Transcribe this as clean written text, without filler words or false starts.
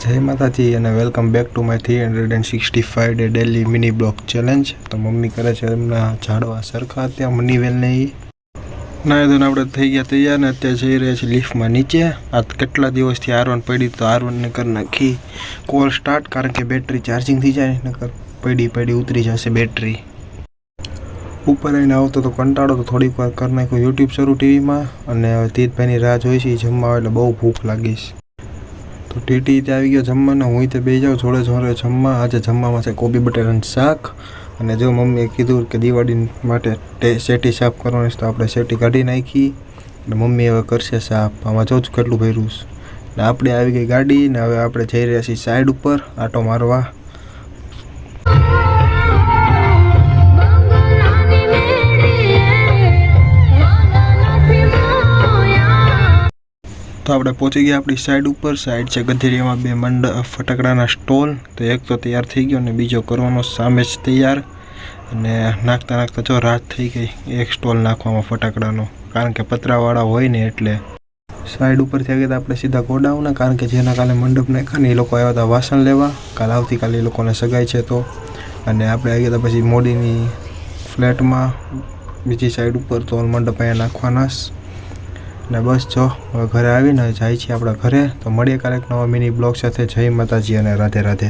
જય માતાજી અને welcome back to my 365 day daily mini blog challenge. તો મમ્મી કરે છે એમના ઝાડવા સરખા ત્યાં મની વેલને ના તો આપણે થઈ ગયા તૈયાર ને અત્યારે જઈ રહ્યા છીએ લિફ્ટમાં નીચે. આ કેટલા દિવસથી R1 પડી તો R1ને કરી નાખી કોલ સ્ટાર્ટ, કારણ કે બેટરી ચાર્જિંગ થઈ જાય નકર પડી ઉતરી જશે બેટરી. ઉપર આવીને આવતો તો કંટાળો તો થોડીક વાર કરી નાખ્યો યુટ્યુબ શરૂ ટીવીમાં, અને હવે તીતભાઈની રાહ જોઈ છે જમવા એટલે બહુ ભૂખ લાગીશ. તો ટીટી ત્યાં આવી ગયો જમવાને, હું તે બે જાઉં જોડે જમવા. આજે જમવામાં છે કોબી બટેટાનું શાક, અને જો મમ્મીએ કીધું કે દિવાળી માટે શેટી સાફ કરવાની છે તો આપણે શેટી કાઢી નાખી અને મમ્મી હવે કરશે સાફ. આમાં જોઉં છું કેટલું ભર્યું છે. ને આપણે આવી ગઈ ગાડી ને હવે આપણે જઈ રહ્યા છીએ સાઈડ ઉપર આટો મારવા. તો આપણે પહોંચી ગયા આપણી સાઈડ ઉપર. સાઈડ છે ગધેરિયામાં બે ફટાકડાના સ્ટોલ. તો એક તો તૈયાર થઈ ગયો અને બીજો કરવાનો સામે જ તૈયાર. અને નાખતા જો રાત થઈ ગઈ એક સ્ટોલ નાખવામાં ફટાકડાનો, કારણ કે પતરાવાળા હોય ને એટલે. સાઈડ ઉપરથી આવી ગયા આપણે સીધા ગોડાઉન, કારણ કે જેના કાલે મંડપ નાખ્યા ને એ લોકો આવ્યા હતા વાસણ લેવા. કાલે આવતીકાલે એ લોકોને સગાઈ છે તો. અને આપણે આવી ગયા હતા પછી મોડીની ફ્લેટમાં બીજી સાઈડ ઉપર, તો મંડપ અહીંયા નાખવાના. ને બસ જો હવે ઘરે આવીને જાય છીએ આપણા ઘરે. તો મળીએ કાલે એક નવા મિની બ્લોગ સાથે. જય માતાજી અને રાધે રાધે.